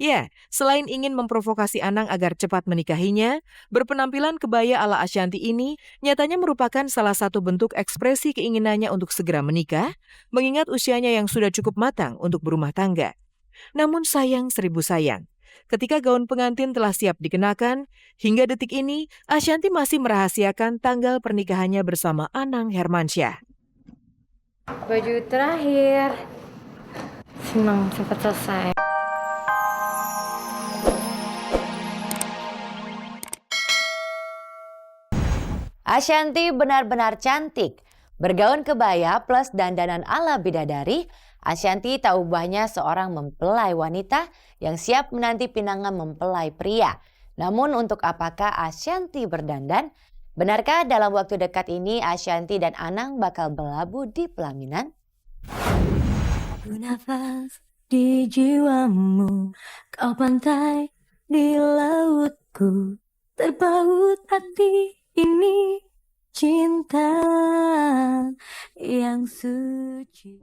Ya, selain ingin memprovokasi Anang agar cepat menikahinya, berpenampilan kebaya ala Ashanti ini nyatanya merupakan salah satu bentuk ekspresi keinginannya untuk segera menikah, mengingat usianya yang sudah cukup matang untuk berumah tangga. Namun sayang seribu sayang, ketika gaun pengantin telah siap dikenakan, hingga detik ini Ashanti masih merahasiakan tanggal pernikahannya bersama Anang Hermansyah. Baju terakhir. Senang cepat selesai. Ashanti benar-benar cantik. Bergaun kebaya plus dandanan ala bidadari, Ashanti tak ubahnya seorang mempelai wanita yang siap menanti pinangan mempelai pria. Namun untuk apakah Ashanti berdandan? Benarkah dalam waktu dekat ini Ashanti dan Anang bakal berlabuh di pelaminan? Nafas di jiwamu, kau pantai di lautku, terpaut hati ini cinta yang suci.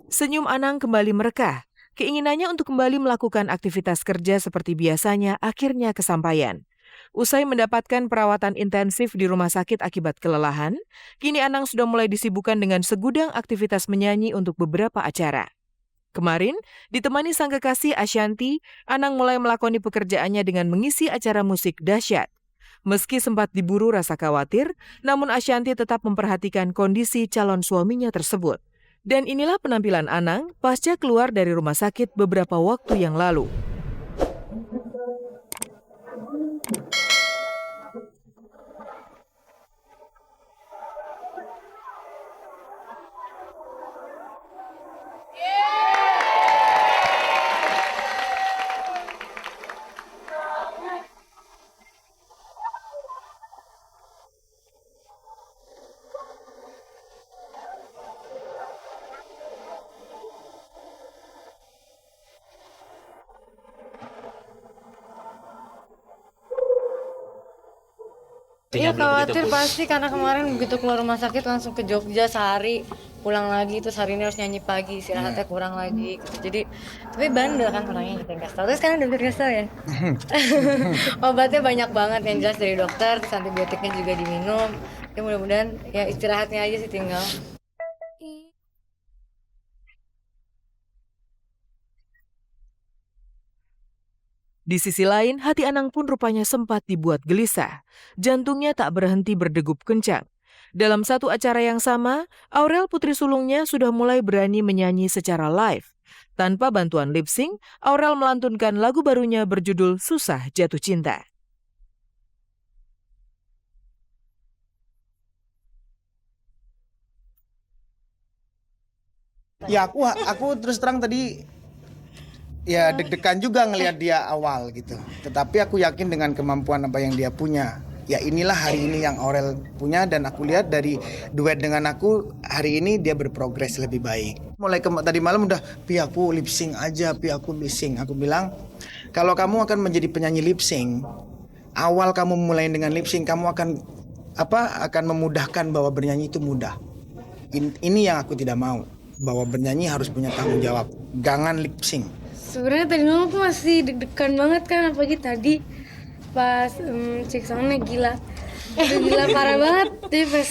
Senyum Anang kembali merekah. Keinginannya untuk kembali melakukan aktivitas kerja seperti biasanya akhirnya kesampaian. Usai mendapatkan perawatan intensif di rumah sakit akibat kelelahan, kini Anang sudah mulai disibukkan dengan segudang aktivitas menyanyi untuk beberapa acara. Kemarin, ditemani sang kekasih Ashanti, Anang mulai melakoni pekerjaannya dengan mengisi acara musik dahsyat. Meski sempat diburu rasa khawatir, namun Ashanti tetap memperhatikan kondisi calon suaminya tersebut. Dan inilah penampilan Anang pasca keluar dari rumah sakit beberapa waktu yang lalu. Iya khawatir pasti karena kemarin begitu keluar rumah sakit langsung ke Jogja sehari, pulang lagi terus hari ini harus nyanyi pagi, istirahatnya kurang lagi gitu. Jadi tapi bandel kan orangnya gitu kasih tahu. Terus sekarang udah kasih tahu ya. Obatnya banyak banget yang jelas dari dokter, terus antibiotiknya juga diminum. Ya mudah-mudahan ya istirahatnya aja sih tinggal. Di sisi lain, hati Anang pun rupanya sempat dibuat gelisah. Jantungnya tak berhenti berdegup kencang. Dalam satu acara yang sama, Aurel putri sulungnya sudah mulai berani menyanyi secara live. Tanpa bantuan lip sync, Aurel melantunkan lagu barunya berjudul Susah Jatuh Cinta. Ya aku terus terang tadi ya deg-degan juga ngelihat dia awal gitu. Tetapi aku yakin dengan kemampuan apa yang dia punya. Ya inilah hari ini yang Aurel punya dan aku lihat dari duet dengan aku hari ini dia berprogres lebih baik. Mulai tadi malam udah pi aku lip sync aja, pi aku lip sync. Aku bilang kalau kamu akan menjadi penyanyi lip sync, awal kamu mulai dengan lip sync kamu akan memudahkan bahwa bernyanyi itu mudah. Ini yang aku tidak mau. Bahwa bernyanyi harus punya tanggung jawab, jangan lip sync. Sebenarnya tadi malam aku masih deg-degan banget kan, apalagi tadi pas cek soundnya gila. Udah gila parah banget. Tapi pas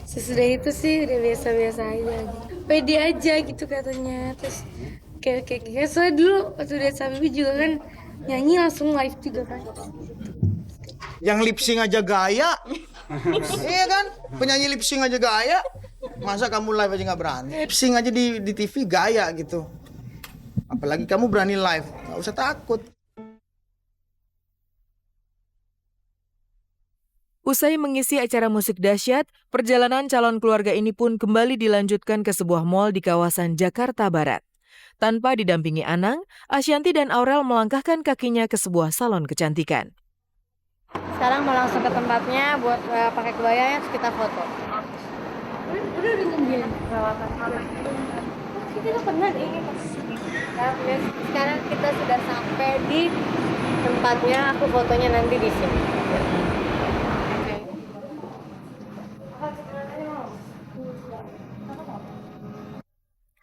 sesudah itu sih udah biasa-biasa aja gitu. Pede aja gitu katanya. Terus kayak soalnya dulu waktu udah Sabibi juga kan nyanyi langsung live juga kan. Yang lip sync aja gaya. Iya kan? Penyanyi lip sync aja gaya. Masa kamu live aja nggak berani? Lip sync aja di TV gaya gitu. Apalagi kamu berani live, nggak usah takut. Usai mengisi acara musik dahsyat, perjalanan calon keluarga ini pun kembali dilanjutkan ke sebuah mal di kawasan Jakarta Barat. Tanpa didampingi Anang, Ashanti dan Aurel melangkahkan kakinya ke sebuah salon kecantikan. Sekarang mau langsung ke tempatnya buat pakai kebayanya terus kita foto. Udah nungguin perawatan. Kita pernah deh ini sekarang kita sudah sampai di tempatnya, aku fotonya nanti di sini.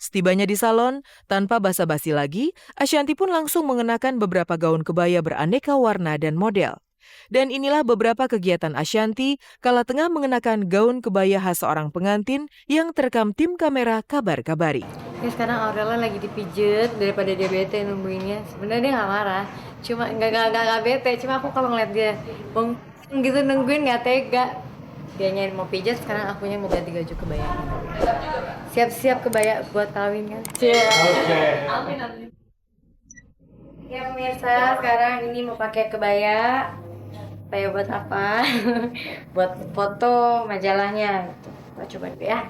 Setibanya di salon, tanpa basa-basi lagi, Ashanti pun langsung mengenakan beberapa gaun kebaya beraneka warna dan model. Dan inilah beberapa kegiatan Ashanti kala tengah mengenakan gaun kebaya khas seorang pengantin yang terekam tim kamera Kabar-Kabari. Ya sekarang Aurella lagi dipijet daripada dia bete nungguinnya. Sebenarnya dia nggak marah, cuma nggak bete. Cuma aku kalau ngeliat dia bong gitu nungguin nggak tega. Dianya mau pijet, sekarang akunya mau ganti baju kebaya. Siap-siap kebaya buat kawin kan? Oke. Amin. Ya pemirsa, sekarang ini mau pakai kebaya. Kebaya buat apa? Buat foto majalahnya. Gitu. Kita coba dulu ya.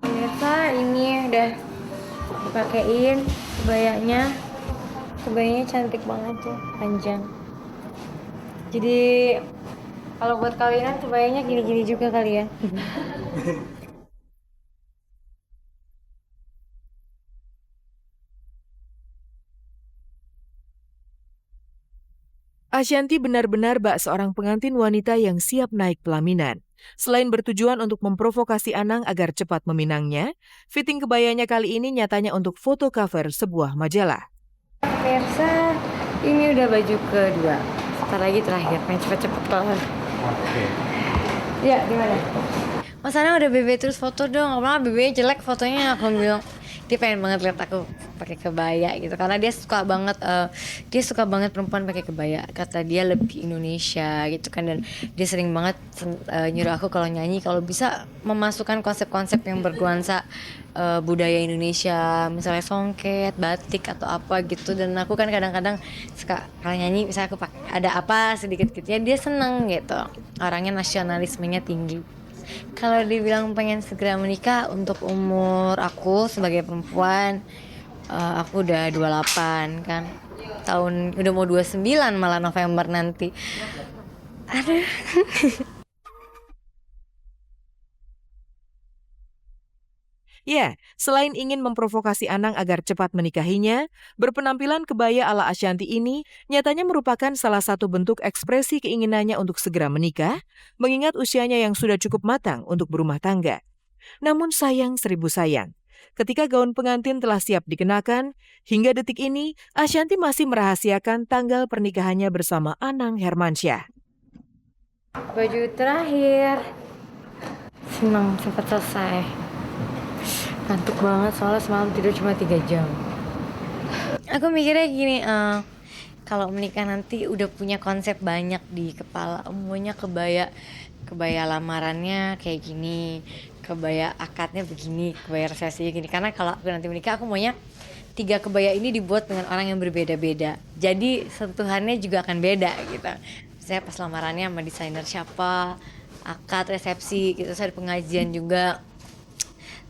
Pemirsa, ini udah dipakein kebayanya. Kebayanya cantik banget tuh, panjang. Jadi kalau buat kawinan kebayanya gini-gini juga kali ya. Ashanti benar-benar bak seorang pengantin wanita yang siap naik pelaminan. Selain bertujuan untuk memprovokasi Anang agar cepat meminangnya, fitting kebayanya kali ini nyatanya untuk foto cover sebuah majalah. Pemirsa, ini udah baju kedua. Sebentar lagi terakhir, pengen cepet-cepet kelar. Oke. Ya, gimana? Mas Anang udah bebe terus foto dong. Karena bebenya jelek fotonya, aku bilang dia pengen banget lihat aku pakai kebaya gitu. Karena dia suka banget perempuan pakai kebaya. Kata dia lebih Indonesia gitu kan, dan dia sering banget nyuruh aku kalau nyanyi kalau bisa memasukkan konsep-konsep yang bernuansa budaya Indonesia, misalnya songket, batik atau apa gitu. Dan aku kan kadang-kadang suka kalau nyanyi misalnya aku ada apa sedikit-sedikitnya dia seneng gitu. Orangnya nasionalismenya tinggi. Kalau dibilang pengen segera menikah untuk umur aku sebagai perempuan, aku udah 28 kan. Udah mau 29 malah November nanti. Aduh. Ya, selain ingin memprovokasi Anang agar cepat menikahinya, berpenampilan kebaya ala Ashanti ini nyatanya merupakan salah satu bentuk ekspresi keinginannya untuk segera menikah, mengingat usianya yang sudah cukup matang untuk berumah tangga. Namun sayang seribu sayang, ketika gaun pengantin telah siap dikenakan, hingga detik ini Ashanti masih merahasiakan tanggal pernikahannya bersama Anang Hermansyah. Baju terakhir. Senang sempat selesai. Ngantuk banget soalnya semalam tidur cuma 3 jam. Aku mikirnya gini, kalau menikah nanti udah punya konsep banyak di kepala. Maunya kebaya lamarannya kayak gini, kebaya akadnya begini, kebaya resepsinya gini. Karena kalau aku nanti menikah, aku maunya 3 kebaya ini dibuat dengan orang yang berbeda-beda. Jadi sentuhannya juga akan beda gitu. Misalnya pas lamarannya sama desainer siapa, akad, resepsi gitu, saya ada pengajian juga.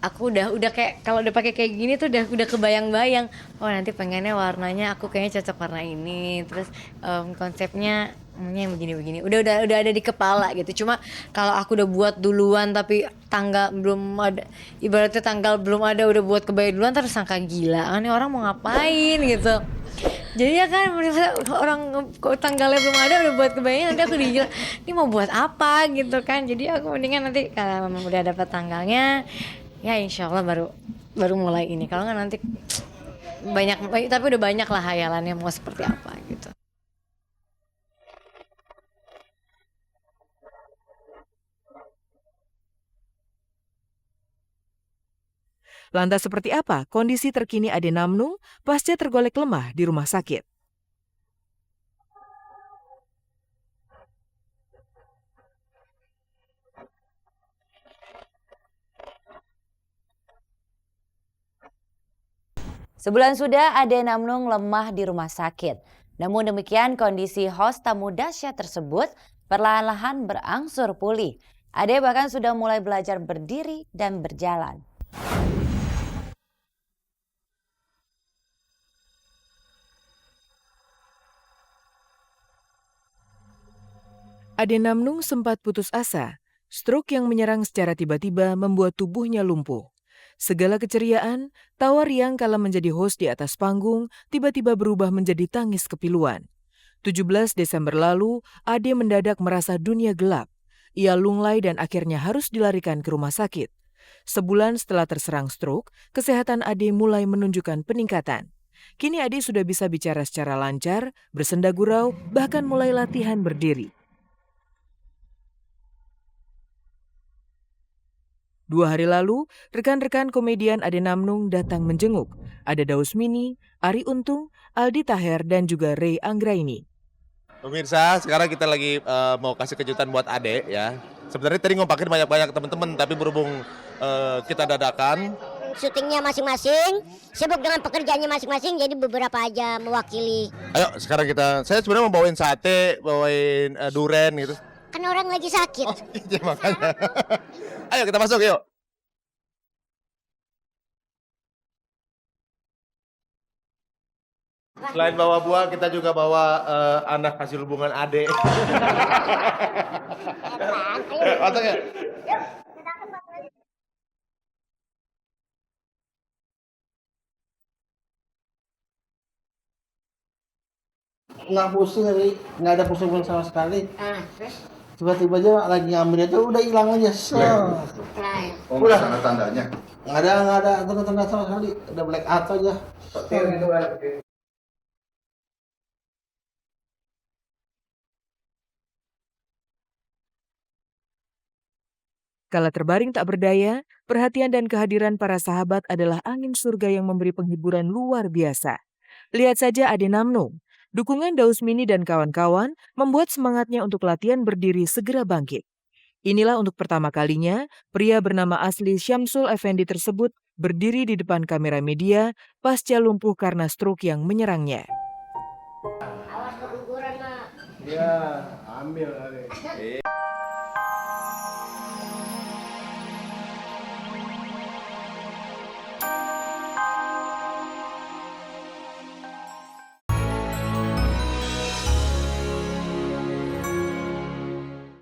Aku udah kayak kalau udah pakai kayak gini tuh udah kebayang-bayang. Oh nanti pengennya warnanya aku kayaknya cocok warna ini. Terus konsepnya yang begini-begini. Udah ada di kepala gitu. Cuma kalau aku udah buat duluan tapi tanggal belum ada, ibaratnya tanggal belum ada udah buat kebaya duluan, terus sangka gila. Ini orang mau ngapain gitu. Jadi ya kan orang tanggalnya belum ada udah buat kebayanya, nanti aku digila ini mau buat apa gitu kan. Jadi aku mendingan nanti kalau udah dapat tanggalnya ya insya Allah baru mulai ini. Kalau nggak nanti banyak, tapi udah banyak lah hayalannya mau seperti apa gitu. Lantas seperti apa kondisi terkini Ade Namnung pasca tergolek lemah di rumah sakit? Sebulan sudah Ade Namnung lemah di rumah sakit. Namun demikian kondisi host tamu dahsyat tersebut perlahan-lahan berangsur pulih. Ade bahkan sudah mulai belajar berdiri dan berjalan. Ade Namnung sempat putus asa. Stroke yang menyerang secara tiba-tiba membuat tubuhnya lumpuh. Segala keceriaan, tawa riang kala menjadi host di atas panggung, tiba-tiba berubah menjadi tangis kepiluan. 17 Desember lalu, Ade mendadak merasa dunia gelap. Ia lunglai dan akhirnya harus dilarikan ke rumah sakit. Sebulan setelah terserang stroke, kesehatan Ade mulai menunjukkan peningkatan. Kini Ade sudah bisa bicara secara lancar, bersenda gurau, bahkan mulai latihan berdiri. 2 hari lalu, rekan-rekan komedian Ade Namnung datang menjenguk. Ada Dausmini, Ari Untung, Aldi Taher, dan juga Ray Anggraini. Pemirsa, sekarang kita lagi mau kasih kejutan buat Ade ya. Sebenarnya tadi ngompakin banyak-banyak teman-teman, tapi berhubung kita dadakan. Syutingnya masing-masing, sibuk dengan pekerjaannya masing-masing, jadi beberapa aja mewakili. Ayo sekarang saya sebenarnya mau bawain sate, bawain duren gitu. Kan orang lagi sakit. Oh iya makanya. Ayo kita masuk yuk. Selain bawa buah, kita juga bawa anak hasil hubungan Ade. Masuk ya. Nggak pusing, nggak ada pusing sama sekali. Tiba-tiba aja lagi ngambil itu udah hilang aja. Oh, udah tanda-tandanya. nggak ada tanda-tanda sama sekali, udah black out aja. Gitu kan. Kala terbaring tak berdaya, perhatian dan kehadiran para sahabat adalah angin surga yang memberi penghiburan luar biasa. Lihat saja Ade Namnung. Dukungan Dausmini dan kawan-kawan membuat semangatnya untuk latihan berdiri segera bangkit. Inilah untuk pertama kalinya, pria bernama asli Syamsul Effendi tersebut berdiri di depan kamera media pasca lumpuh karena stroke yang menyerangnya. Ya, ambil.